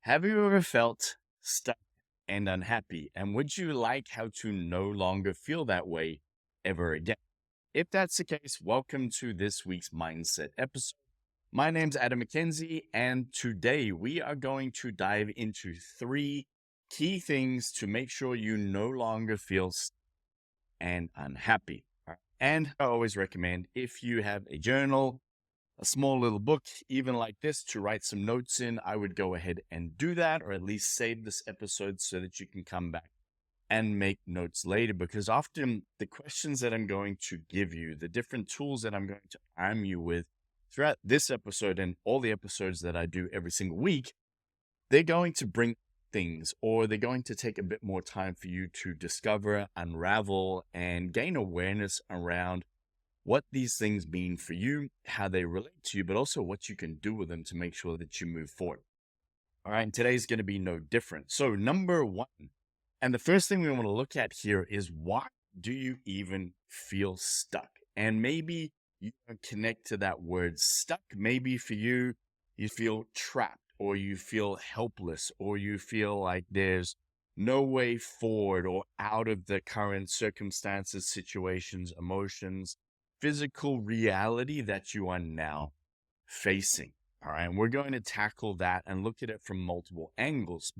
Have you ever felt stuck and unhappy? And would you like how to no longer feel that way ever again? If that's the case, welcome to this week's Mindset episode. My name's Adam McKenzie, and today we are going to dive into three key things to make sure you no longer feel stuck and unhappy. And I always recommend if you have a journal, a small little book, even like this, to write some notes in, I would go ahead and do that, or at least save this episode so that you can come back and make notes later. Because often the questions that I'm going to give you, the different tools that I'm going to arm you with throughout this episode and all the episodes that I do every single week, they're going to bring things, or they're going to take a bit more time for you to discover, unravel, and gain awareness around what these things mean for you, how they relate to you, but also what you can do with them to make sure that you move forward. All right, and today's going to be no different. So number one, and the first thing we want to look at here is, why do you even feel stuck? And maybe you can connect to that word stuck. Maybe for you, you feel trapped, or you feel helpless, or you feel like there's no way forward or out of the current circumstances, situations, emotions, physical reality that you are now facing. All right. And we're going to tackle that and look at it from multiple angles.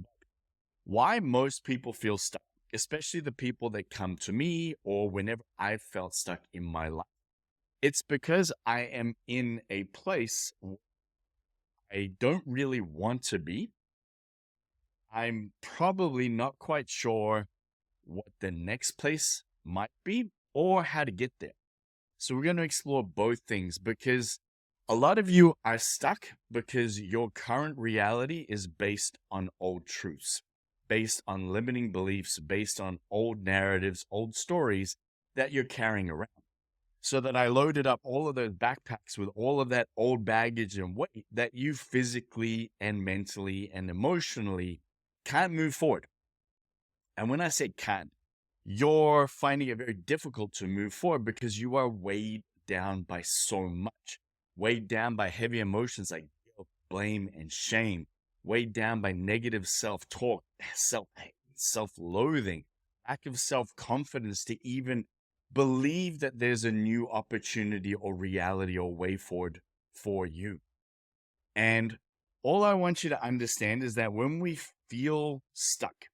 Why most people feel stuck, especially the people that come to me or whenever I've felt stuck in my life, it's because I am in a place I don't really want to be. I'm probably not quite sure what the next place might be or how to get there. So we're going to explore both things, because a lot of you are stuck because your current reality is based on old truths, based on limiting beliefs, based on old narratives, old stories that you're carrying around. So that I loaded up all of those backpacks with all of that old baggage and weight that you physically and mentally and emotionally can't move forward. And when I say can't, you're finding it very difficult to move forward because you are weighed down by so much, weighed down by heavy emotions like guilt, blame, and shame, weighed down by negative self-talk, self-loathing, lack of self-confidence to even believe that there's a new opportunity or reality or way forward for you. And all I want you to understand is that when we feel stuck,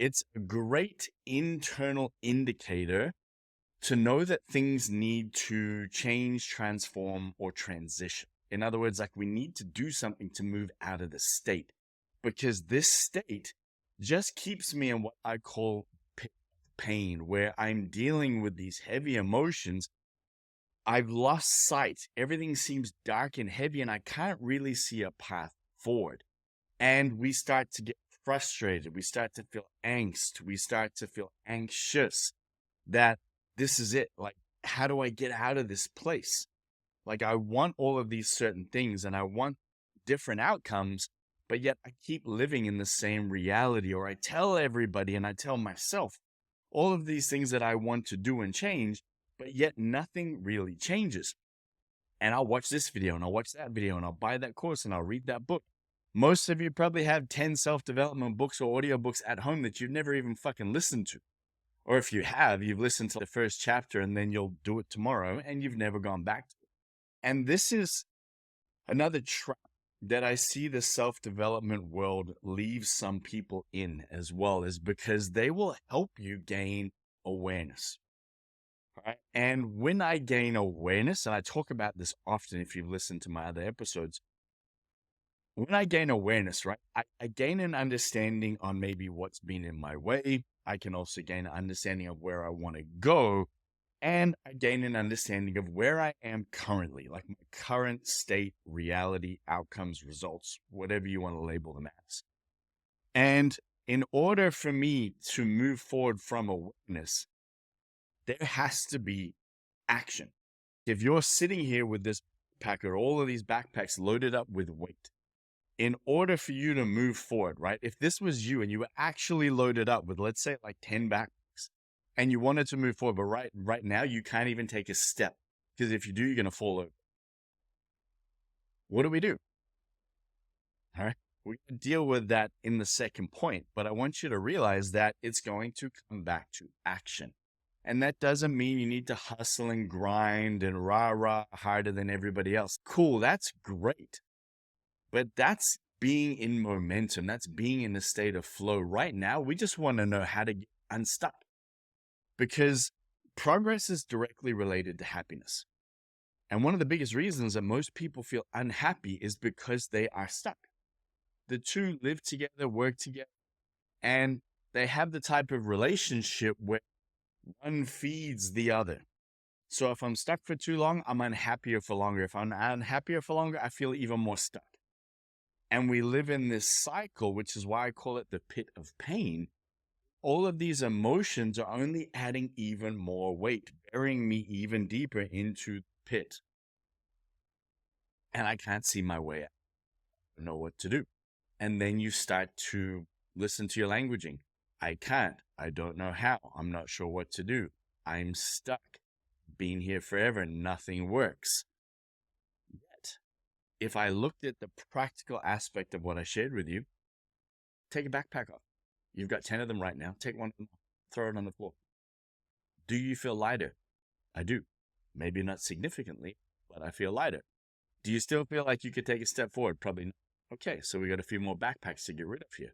it's a great internal indicator to know that things need to change, transform, or transition. In other words, like, we need to do something to move out of the state, because this state just keeps me in what I call pain, where I'm dealing with these heavy emotions. I've lost sight. Everything seems dark and heavy, and I can't really see a path forward. And we start to get frustrated. We start to feel angst. We start to feel anxious that this is it. Like, how do I get out of this place? Like, I want all of these certain things and I want different outcomes, but yet I keep living in the same reality. Or I tell everybody and I tell myself all of these things that I want to do and change, but yet nothing really changes. And I'll watch this video and I'll watch that video and I'll buy that course and I'll read that book. Most of you probably have 10 self-development books or audiobooks at home that you've never even fucking listened to. Or if you have, you've listened to the first chapter and then you'll do it tomorrow and you've never gone back to it. And this is another trap that I see the self-development world leave some people in as well, is because they will help you gain awareness. Right? And when I gain awareness, and I talk about this often if you've listened to my other episodes, when I gain awareness, right, I gain an understanding on maybe what's been in my way. I can also gain an understanding of where I want to go. And I gain an understanding of where I am currently, like my current state, reality, outcomes, results, whatever you want to label them as. And in order for me to move forward from awareness, there has to be action. If you're sitting here with this backpack or all of these backpacks loaded up with weight, in order for you to move forward, right? If this was you and you were actually loaded up with, let's say, like 10 backpacks, and you wanted to move forward, but right now you can't even take a step, because if you do, you're going to fall over. What do? All right. We're going to deal with that in the second point, but I want you to realize that it's going to come back to action. And that doesn't mean you need to hustle and grind and rah harder than everybody else. Cool, that's great. But that's being in momentum. That's being in a state of flow. Right now, we just want to know how to get unstuck, because progress is directly related to happiness. And one of the biggest reasons that most people feel unhappy is because they are stuck. The two live together, work together, and they have the type of relationship where one feeds the other. So if I'm stuck for too long, I'm unhappier for longer. If I'm unhappier for longer, I feel even more stuck. And we live in this cycle, which is why I call it the pit of pain. All of these emotions are only adding even more weight, burying me even deeper into the pit. And I can't see my way out. I don't know what to do. And then you start to listen to your languaging. I can't. I don't know how. I'm not sure what to do. I'm stuck. Been here forever. Nothing works. Yet, if I looked at the practical aspect of what I shared with you, take a backpack off. You've got 10 of them right now. Take one, throw it on the floor. Do you feel lighter? I do. Maybe not significantly, but I feel lighter. Do you still feel like you could take a step forward? Probably not. Okay, so we got a few more backpacks to get rid of here.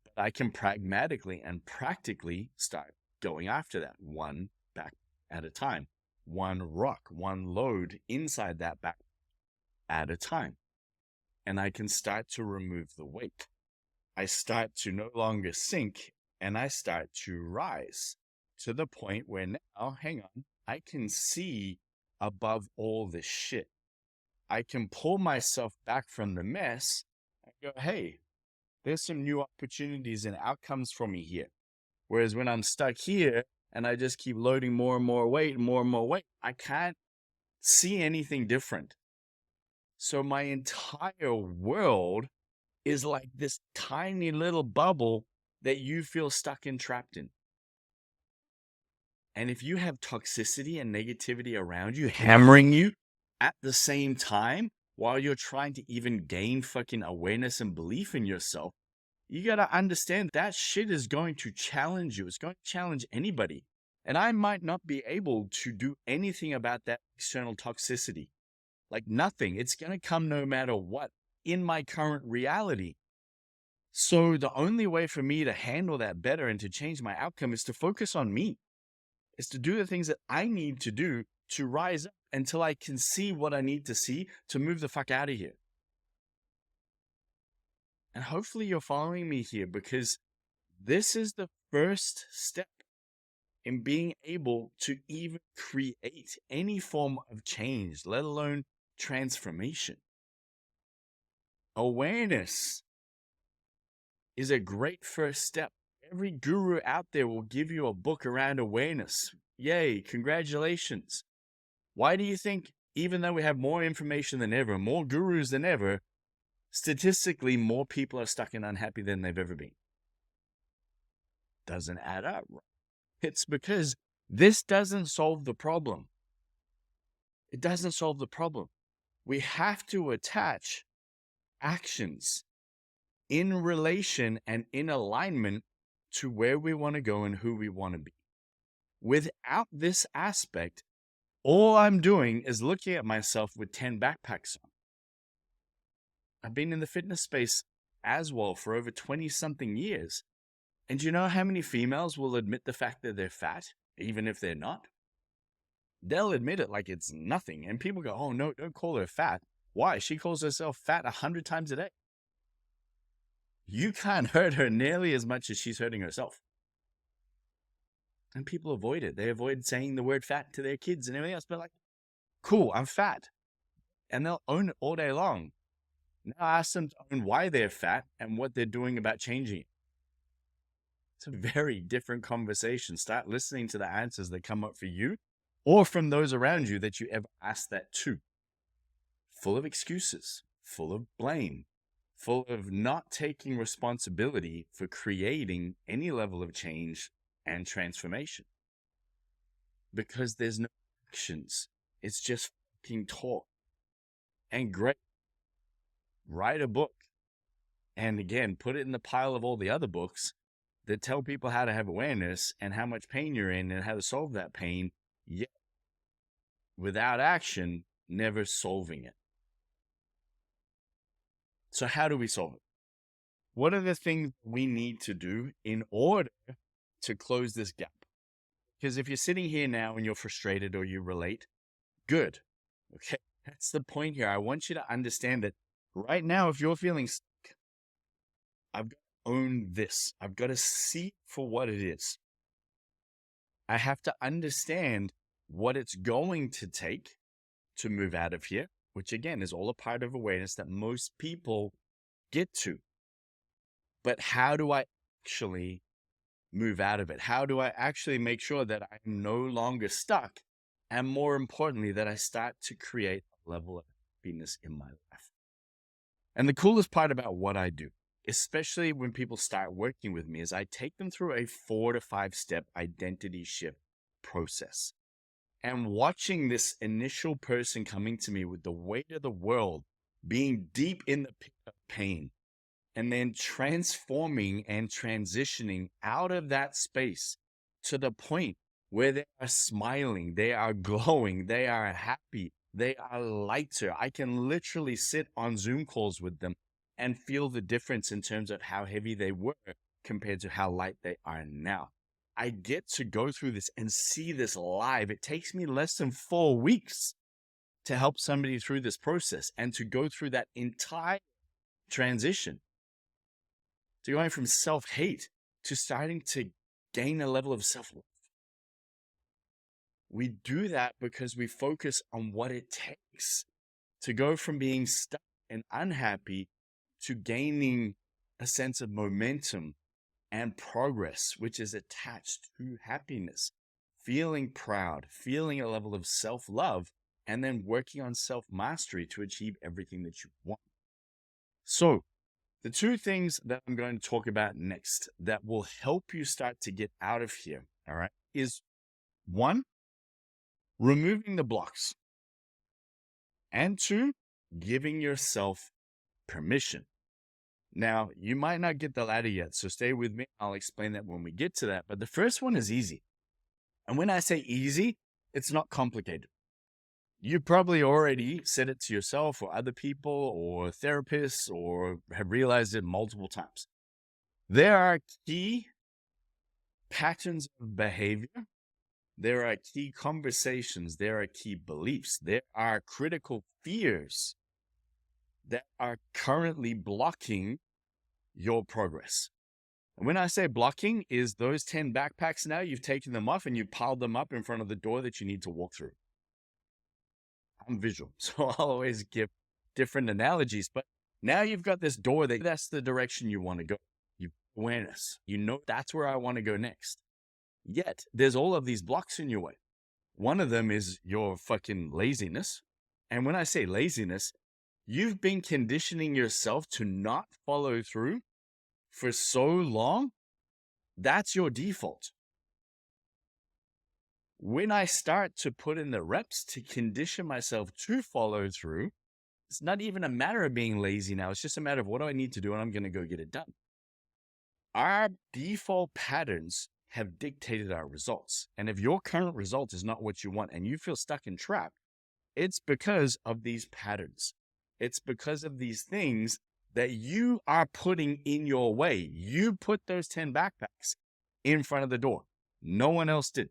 But I can pragmatically and practically start going after that one back at a time. One rock, one load inside that back at a time. And I can start to remove the weight. I start to no longer sink, and I start to rise to the point where now, hang on, I can see above all this shit. I can pull myself back from the mess and go, hey, there's some new opportunities and outcomes for me here. Whereas when I'm stuck here and I just keep loading more and more weight, I can't see anything different. So my entire world is like this tiny little bubble that you feel stuck and trapped in. And if you have toxicity and negativity around you, hammering you at the same time, while you're trying to even gain fucking awareness and belief in yourself, you got to understand that shit is going to challenge you. It's going to challenge anybody. And I might not be able to do anything about that external toxicity. Like nothing. It's going to come no matter what in my current reality. So the only way for me to handle that better and to change my outcome is to focus on me. Is to do the things that I need to do to rise up until I can see what I need to see to move the fuck out of here. And hopefully you're following me here, because this is the first step in being able to even create any form of change, let alone transformation. Awareness is a great first step. Every guru out there will give you a book around awareness. Yay, congratulations. Why do you think, even though we have more information than ever, more gurus than ever, statistically more people are stuck and unhappy than they've ever been? Doesn't add up. It's because this doesn't solve the problem. It doesn't solve the problem. We have to attach actions in relation and in alignment to where we want to go and who we want to be. Without this aspect, all I'm doing is looking at myself with 10 backpacks on. I've been in the fitness space as well for over 20-something years. And do you know how many females will admit the fact that they're fat, even if they're not? They'll admit it like it's nothing. And people go, oh, no, don't call her fat. Why? She calls herself fat 100 times a day. You can't hurt her nearly as much as she's hurting herself. And people avoid it. They avoid saying the word fat to their kids and everything else. But like, cool, I'm fat. And they'll own it all day long. Now ask them to own why they're fat and what they're doing about changing it. It's a very different conversation. Start listening to the answers that come up for you or from those around you that you ever asked that to. Full of excuses, full of blame, full of not taking responsibility for creating any level of change and transformation. Because there's no actions. It's just fucking talk. And great. Write a book. And again, put it in the pile of all the other books that tell people how to have awareness and how much pain you're in and how to solve that pain, yet without action, never solving it. So how do we solve it? What are the things we need to do in order to close this gap? Because if you're sitting here now and you're frustrated or you relate, good. Okay. That's the point here. I want you to understand that right now, if you're feeling stuck, I've got to own this. I've got to see it for what it is. I have to understand what it's going to take to move out of here, which again is all a part of awareness that most people get to. But how do I actually move out of it? How do I actually make sure that I'm no longer stuck? And more importantly, that I start to create a level of happiness in my life. And the coolest part about what I do, especially when people start working with me, is I take them through a 4 to 5 step identity shift process. And watching this initial person coming to me with the weight of the world, being deep in the pit of pain, and then transforming and transitioning out of that space to the point where they are smiling, they are glowing, they are happy, they are lighter. I can literally sit on Zoom calls with them and feel the difference in terms of how heavy they were compared to how light they are now. I get to go through this and see this live. It takes me less than 4 weeks to help somebody through this process and to go through that entire transition, to going from self-hate to starting to gain a level of self-love. We do that because we focus on what it takes to go from being stuck and unhappy to gaining a sense of momentum and progress, which is attached to happiness, feeling proud, feeling a level of self-love, and then working on self-mastery to achieve everything that you want. So the 2 things that I'm going to talk about next that will help you start to get out of here, all right, is 1, removing the blocks, and 2, giving yourself permission. Now, you might not get the latter yet, so stay with me. I'll explain that when we get to that. But the first one is easy. And when I say easy, it's not complicated. You probably already said it to yourself or other people or therapists or have realized it multiple times. There are key patterns of behavior. There are key conversations. There are key beliefs. There are critical fears that are currently blocking your progress. And when I say blocking, is those 10 backpacks now, you've taken them off and you've piled them up in front of the door that you need to walk through. I'm visual, so I'll always give different analogies, but now you've got this door that's the direction you want to go. You've awareness. You know that's where I want to go next. Yet there's all of these blocks in your way. One of them is your fucking laziness. And when I say laziness, you've been conditioning yourself to not follow through for so long. That's your default. When I start to put in the reps to condition myself to follow through, it's not even a matter of being lazy now. It's just a matter of what do I need to do and I'm going to go get it done. Our default patterns have dictated our results. And if your current result is not what you want and you feel stuck and trapped, it's because of these patterns. It's because of these things that you are putting in your way. You put those 10 backpacks in front of the door. No one else did.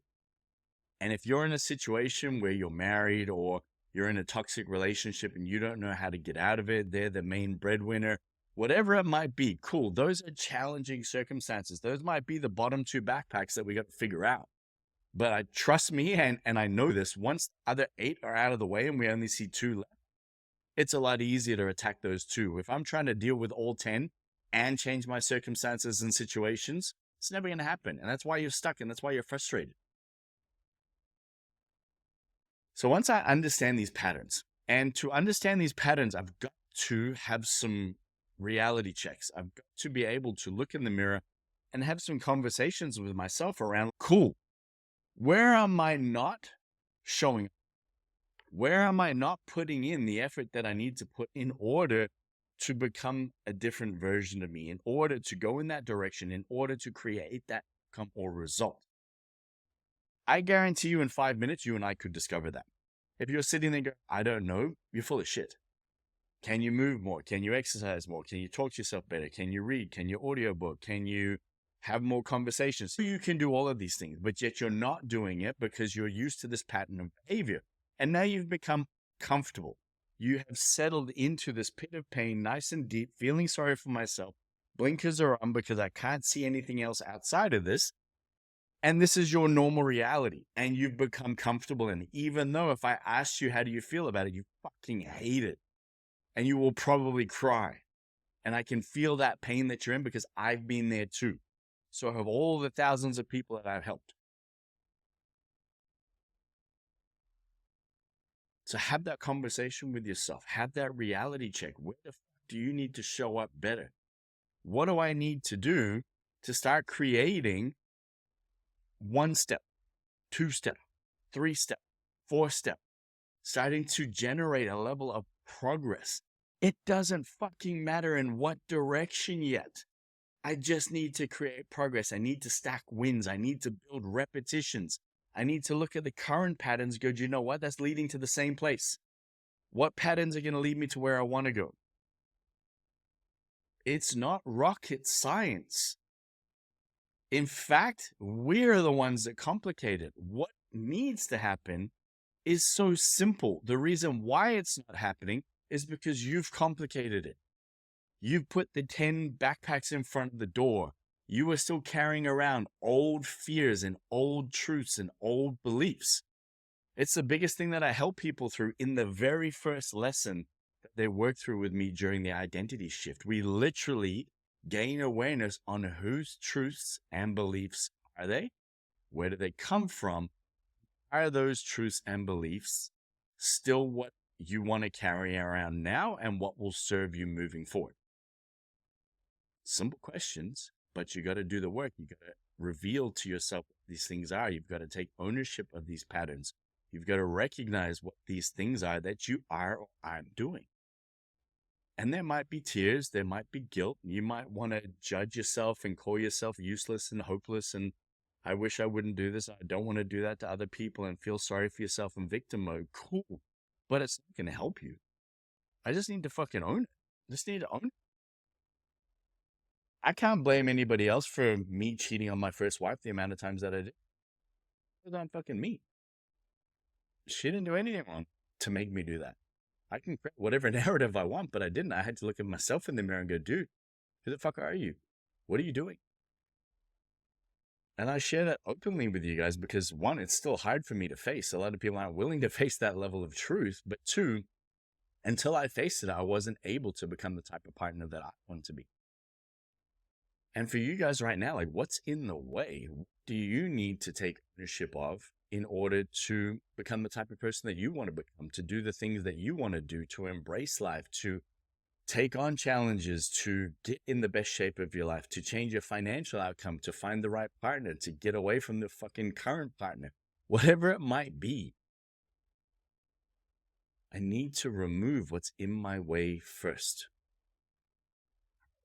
And if you're in a situation where you're married or you're in a toxic relationship and you don't know how to get out of it, they're the main breadwinner, whatever it might be, cool. Those are challenging circumstances. Those might be the bottom 2 backpacks that we got to figure out. But trust me, and I know this, once the other 8 are out of the way and we only see 2 left, it's a lot easier to attack those 2. If I'm trying to deal with all 10 and change my circumstances and situations, it's never going to happen. And that's why you're stuck and that's why you're frustrated. So once I understand these patterns, and to understand these patterns, I've got to have some reality checks. I've got to be able to look in the mirror and have some conversations with myself around, cool, where am I not showing up? Where am I not putting in the effort that I need to put in order to become a different version of me, in order to go in that direction, in order to create that outcome or result. I guarantee you in 5 minutes, you and I could discover that. If you're sitting there going, I don't know, you're full of shit. Can you move more? Can you exercise more? Can you talk to yourself better? Can you read? Can you audiobook? Can you have more conversations? You can do all of these things, but yet you're not doing it because you're used to this pattern of behavior. And now you've become comfortable. You have settled into this pit of pain, nice and deep, feeling sorry for myself. Blinkers are on because I can't see anything else outside of this. And this is your normal reality. And you've become comfortable in it. Even though if I asked you, how do you feel about it? You fucking hate it. And you will probably cry. And I can feel that pain that you're in because I've been there too. So have all the thousands of people that I've helped. So have that conversation with yourself. Have that reality check. Where the fuck do you need to show up better? What do I need to do to start creating 1 step, 2 step, 3 step, 4 step, starting to generate a level of progress? It doesn't fucking matter in what direction yet. I just need to create progress. I need to stack wins. I need to build repetitions. I need to look at the current patterns and go, do you know what? That's leading to the same place. What patterns are going to lead me to where I want to go? It's not rocket science. In fact, we're the ones that complicate it. What needs to happen is so simple. The reason why it's not happening is because you've complicated it. You've put the 10 backpacks in front of the door. You are still carrying around old fears and old truths and old beliefs. It's the biggest thing that I help people through in the very first lesson that they work through with me during the identity shift. We literally gain awareness on whose truths and beliefs are they? Where do they come from? Are those truths and beliefs still what you want to carry around now and what will serve you moving forward? Simple questions, but you got to do the work. You got to reveal to yourself what these things are. You've got to take ownership of these patterns. You've got to recognize what these things are that you are or aren't doing. And there might be tears, there might be guilt. You might want to judge yourself and call yourself useless and hopeless. And I wish I wouldn't do this. I don't want to do that to other people and feel sorry for yourself in victim mode. Cool. But it's not going to help you. I just need to fucking own it. I just need to own it. I can't blame anybody else for me cheating on my first wife the amount of times that I did. It was on fucking me. She didn't do anything wrong to make me do that. I can create whatever narrative I want, but I didn't. I had to look at myself in the mirror and go, dude, who the fuck are you? What are you doing? And I share that openly with you guys because, one, it's still hard for me to face. A lot of people aren't willing to face that level of truth. But two, until I faced it, I wasn't able to become the type of partner that I want to be. And for you guys right now, like, what's in the way? What do you need to take ownership of in order to become the type of person that you want to become, to do the things that you want to do, to embrace life, to take on challenges, to get in the best shape of your life, to change your financial outcome, to find the right partner, to get away from the fucking current partner, whatever it might be? I need to remove what's in my way first.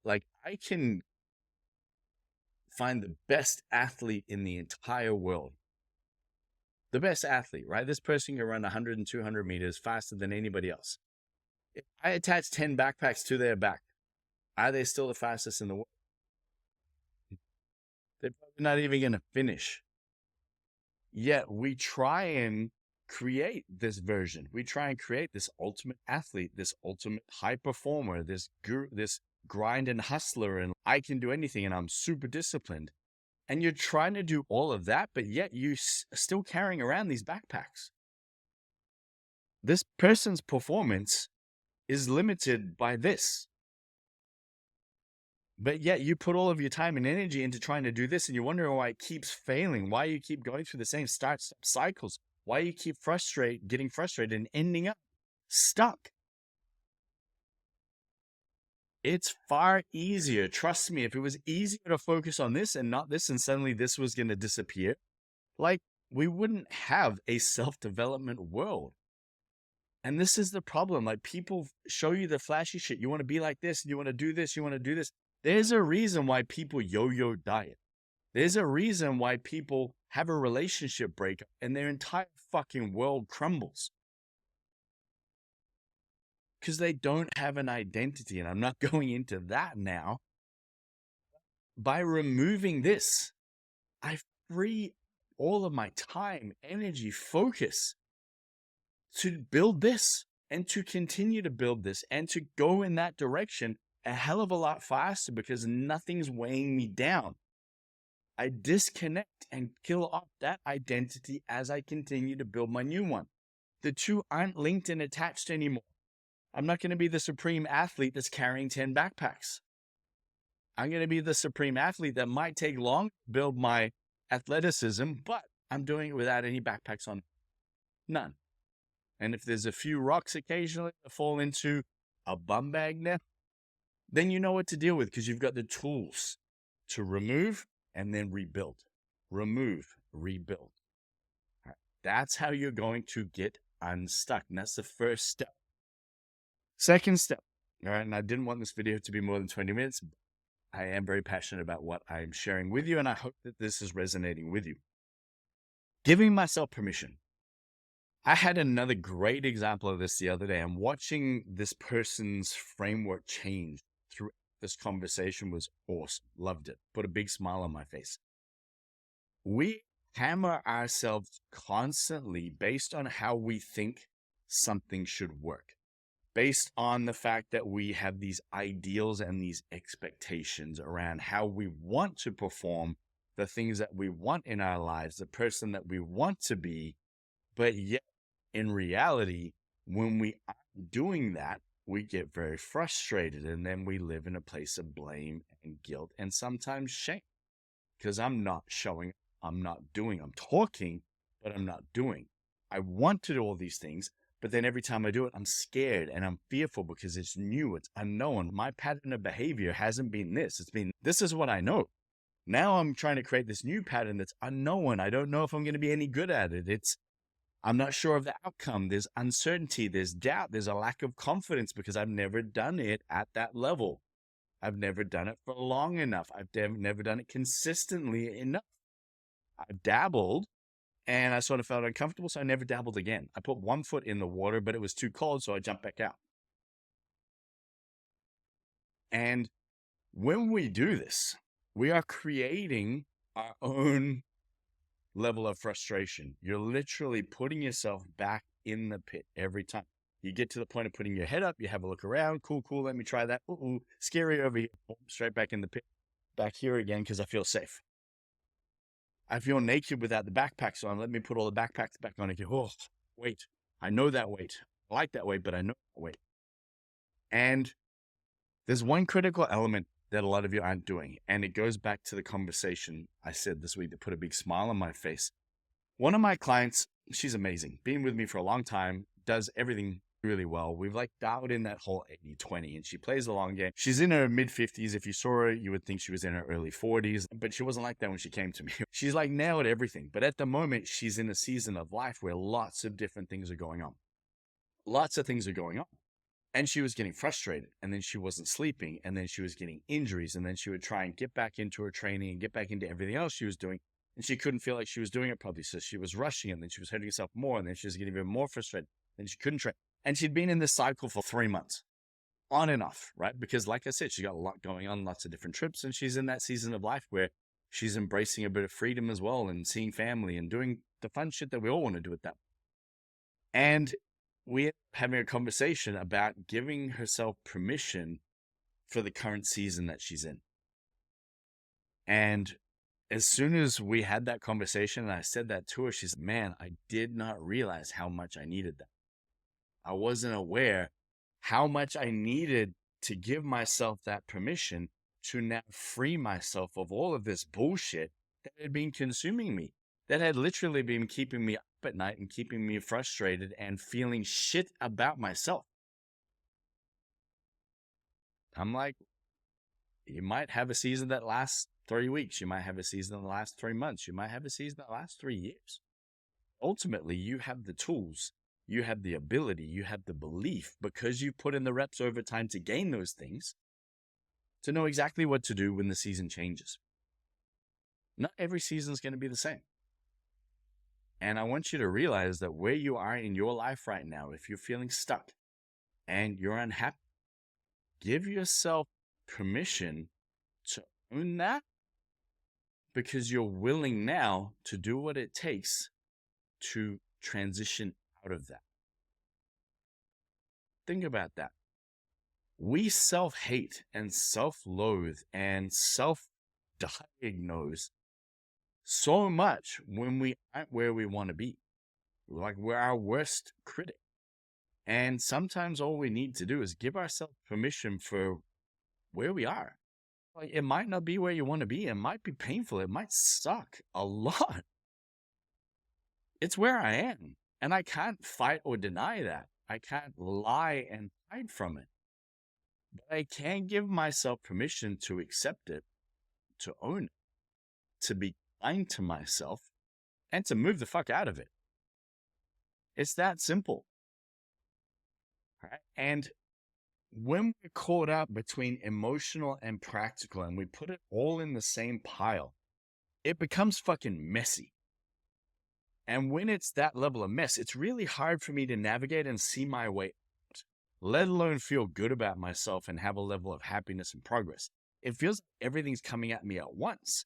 Like, I can find the best athlete in the entire world. The best athlete, right? This person can run 100 and 200 meters faster than anybody else. If I attach 10 backpacks to their back, are they still the fastest in the world? They're probably not even going to finish. Yet we try and create this version. We try and create this ultimate athlete, this ultimate high performer, this grind and hustler, and I can do anything and I'm super disciplined. And you're trying to do all of that, but yet you're still carrying around these backpacks. This person's performance is limited by this. But yet you put all of your time and energy into trying to do this, and you're wondering why it keeps failing, why you keep going through the same start-stop cycles, why you keep getting frustrated and ending up stuck. It's far easier. Trust me, if it was easier to focus on this and not this, and suddenly this was going to disappear, like, we wouldn't have a self-development world. And this is the problem. Like, people show you the flashy shit. You want to be like this, you want to do this, you want to do this. There's a reason why people yo-yo diet. There's a reason why people have a relationship breakup and their entire fucking world crumbles. Because they don't have an identity. And I'm not going into that now. By removing this, I free all of my time, energy, focus to build this and to continue to build this and to go in that direction a hell of a lot faster because nothing's weighing me down. I disconnect and kill off that identity as I continue to build my new one. The two aren't linked and attached anymore. I'm not going to be the supreme athlete that's carrying 10 backpacks. I'm going to be the supreme athlete that might take long to build my athleticism, but I'm doing it without any backpacks on. None. And if there's a few rocks occasionally that fall into a bum bag now, then you know what to deal with because you've got the tools to remove and then rebuild. Remove, rebuild. All right. That's how you're going to get unstuck. And that's the first step. Second step. All right. And I didn't want this video to be more than 20 minutes. I am very passionate about what I'm sharing with you, and I hope that this is resonating with you. Giving myself permission. I had another great example of this the other day. I'm watching this person's framework change through this conversation. Was awesome. Loved it. Put a big smile on my face. We hammer ourselves constantly based on how we think something should work. Based on the fact that we have these ideals and these expectations around how we want to perform the things that we want in our lives, the person that we want to be. But yet, in reality, when we aren't doing that, we get very frustrated, and then we live in a place of blame and guilt and sometimes shame. Because I'm not showing, I'm not doing, I'm talking, but I'm not doing. I want to do all these things. But then every time I do it, I'm scared and I'm fearful because it's new, it's unknown. My pattern of behavior hasn't been this. It's been, this is what I know. Now I'm trying to create this new pattern that's unknown. I don't know if I'm going to be any good at it. I'm not sure of the outcome. There's uncertainty, there's doubt, there's a lack of confidence because I've never done it at that level. I've never done it for long enough. I've never done it consistently enough. I've dabbled. And I sort of felt uncomfortable, so I never dabbled again. I put one foot in the water, but it was too cold, so I jumped back out. And when we do this, we are creating our own level of frustration. You're literally putting yourself back in the pit every time. You get to the point of putting your head up, you have a look around, cool, let me try that. Scary over here, straight back in the pit, back here again because I feel safe. I feel naked without the backpacks on. Let me put all the backpacks back on again. Oh, wait. I know that weight. I like that weight, but I know that weight. And there's one critical element that a lot of you aren't doing. And it goes back to the conversation I said this week that put a big smile on my face. One of my clients, she's amazing. Been with me for a long time, does everything really well. We've like dialed in that whole 80-20 and she plays the long game. She's in her mid-50s. If you saw her, you would think she was in her early 40s, but she wasn't like that when she came to me. She's like nailed everything. But at the moment, she's in a season of life where lots of different things are going on. Lots of things are going on. And she was getting frustrated, and then she wasn't sleeping, and then she was getting injuries, and then she would try and get back into her training and get back into everything else she was doing. And she couldn't feel like she was doing it properly. So she was rushing, and then she was hurting herself more, and then she was getting even more frustrated. Then she couldn't train. And she'd been in this cycle for 3 months, on and off, right? Because like I said, she got a lot going on, lots of different trips, and she's in that season of life where she's embracing a bit of freedom as well and seeing family and doing the fun shit that we all want to do at that. And we're having a conversation about giving herself permission for the current season that she's in. And as soon as we had that conversation and I said that to her, she said, man, I did not realize how much I needed that. I wasn't aware how much I needed to give myself that permission to now free myself of all of this bullshit that had been consuming me, that had literally been keeping me up at night and keeping me frustrated and feeling shit about myself. I'm like, you might have a season that lasts 3 weeks. You might have a season that lasts 3 months. You might have a season that lasts 3 years. Ultimately, you have the tools you have the ability, you have the belief, because you put in the reps over time to gain those things, to know exactly what to do when the season changes. Not every season is going to be the same. And I want you to realize that where you are in your life right now, if you're feeling stuck and you're unhappy, give yourself permission to own that, because you're willing now to do what it takes to transition out of that. Think about that. We self-hate and self-loathe and self-diagnose so much when we aren't where we want to be. Like, we're our worst critic. And sometimes all we need to do is give ourselves permission for where we are. Like, it might not be where you want to be. It might be painful. It might suck a lot. It's where I am. And I can't fight or deny that. I can't lie and hide from it. But I can give myself permission to accept it, to own it, to be kind to myself, and to move the fuck out of it. It's that simple. Right? And when we're caught up between emotional and practical and we put it all in the same pile, it becomes fucking messy. And when it's that level of mess, it's really hard for me to navigate and see my way out, let alone feel good about myself and have a level of happiness and progress. It feels like everything's coming at me at once.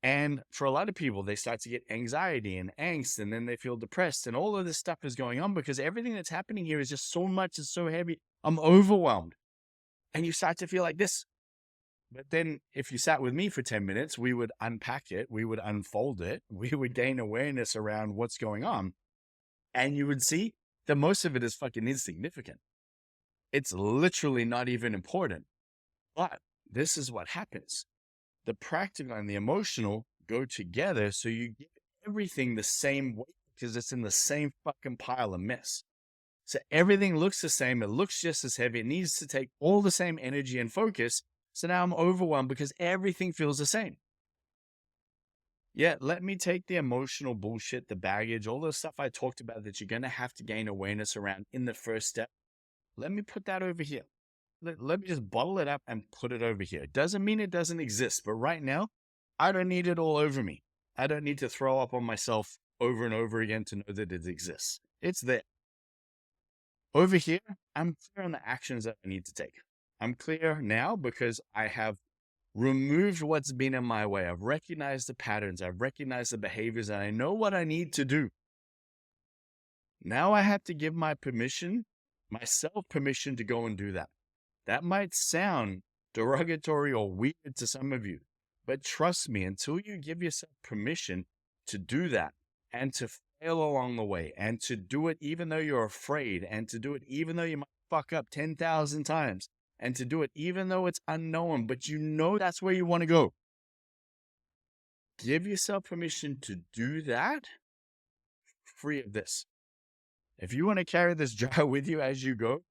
And for a lot of people, they start to get anxiety and angst, and then they feel depressed, and all of this stuff is going on because everything that's happening here is just so much, it's so heavy. I'm overwhelmed. And you start to feel like this. But then if you sat with me for 10 minutes, we would unpack it, we would unfold it, we would gain awareness around what's going on. And you would see that most of it is fucking insignificant. It's literally not even important. But this is what happens. The practical and the emotional go together, so you give everything the same weight because it's in the same fucking pile of mess. So everything looks the same. It looks just as heavy. It needs to take all the same energy and focus. So now I'm overwhelmed because everything feels the same. Yeah, let me take the emotional bullshit, the baggage, all the stuff I talked about that you're going to have to gain awareness around in the first step. Let me put that over here. Let me just bottle it up and put it over here. It doesn't mean it doesn't exist, but right now, I don't need it all over me. I don't need to throw up on myself over and over again to know that it exists. It's there. Over here, I'm clear on the actions that I need to take. I'm clear now because I have removed what's been in my way. I've recognized the patterns. I've recognized the behaviors, and I know what I need to do. Now I have to give myself permission to go and do that. That might sound derogatory or weird to some of you, but trust me, until you give yourself permission to do that and to fail along the way and to do it even though you're afraid and to do it even though you might fuck up 10,000 times and to do it even though it's unknown, but you know that's where you want to go. Give yourself permission to do that free of this. If you want to carry this jar with you as you go,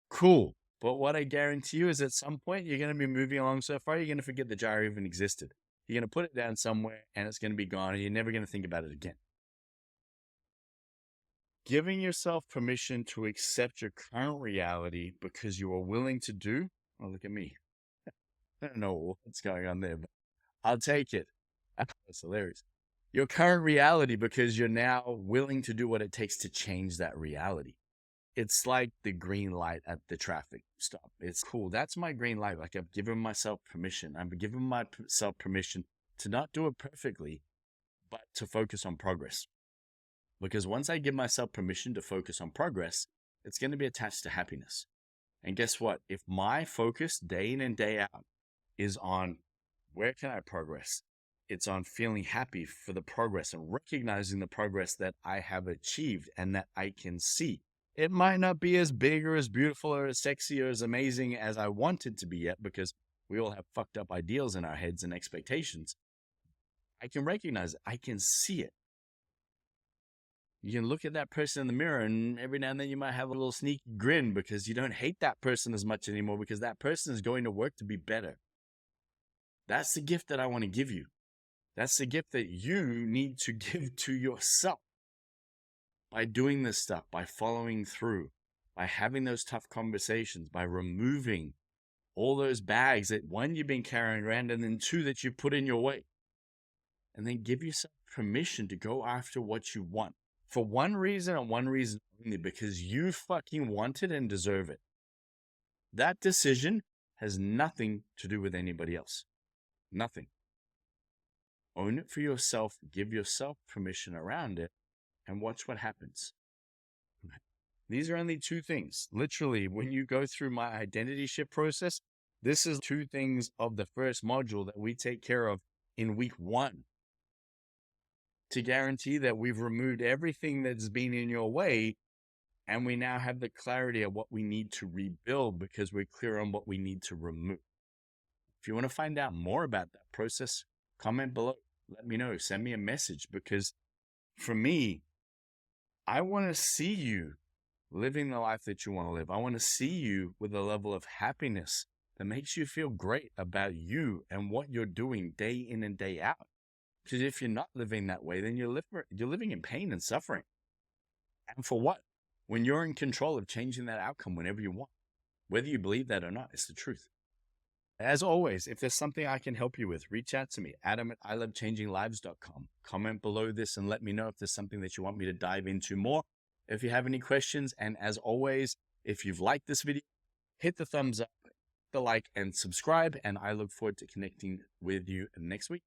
cool. But what I guarantee you is at some point, you're going to be moving along so far, you're going to forget the jar even existed. You're going to put it down somewhere and it's going to be gone and you're never going to think about it again. Giving yourself permission to accept your current reality because you are willing to do, oh, look at me. I don't know what's going on there, but I'll take it. That's hilarious. Your current reality because you're now willing to do what it takes to change that reality. It's like the green light at the traffic stop. It's cool. That's my green light. Like, I've given myself permission. I've given myself permission to not do it perfectly, but to focus on progress. Because once I give myself permission to focus on progress, it's going to be attached to happiness. And guess what? If my focus day in and day out is on where can I progress, it's on feeling happy for the progress and recognizing the progress that I have achieved and that I can see. It might not be as big or as beautiful or as sexy or as amazing as I want it to be yet, because we all have fucked up ideals in our heads and expectations. I can recognize it. I can see it. You can look at that person in the mirror and every now and then you might have a little sneaky grin because you don't hate that person as much anymore because that person is going to work to be better. That's the gift that I want to give you. That's the gift that you need to give to yourself. by doing this stuff, by following through, by having those tough conversations, by removing all those bags that, one, you've been carrying around, and then two, that you put in your way. And then give yourself permission to go after what you want for one reason and one reason only, because you fucking want it and deserve it. That decision has nothing to do with anybody else. Nothing. Own it for yourself, give yourself permission around it, and watch what happens. These are only two things. Literally, when you go through my identity shift process, this is two things of the first module that we take care of in week 1 to guarantee that we've removed everything that's been in your way, and we now have the clarity of what we need to rebuild because we're clear on what we need to remove. If you want to find out more about that process, comment below. Let me know. Send me a message, because for me, I want to see you living the life that you want to live. I want to see you with a level of happiness that makes you feel great about you and what you're doing day in and day out. Because if you're not living that way, then you're living in pain and suffering. And for what? When you're in control of changing that outcome whenever you want. Whether you believe that or not, it's the truth. As always, if there's something I can help you with, reach out to me, adam@ilovechanginglives.com. Comment below this and let me know if there's something that you want me to dive into more. If you have any questions, and as always, if you've liked this video, hit the thumbs up, the like, and subscribe, and I look forward to connecting with you next week.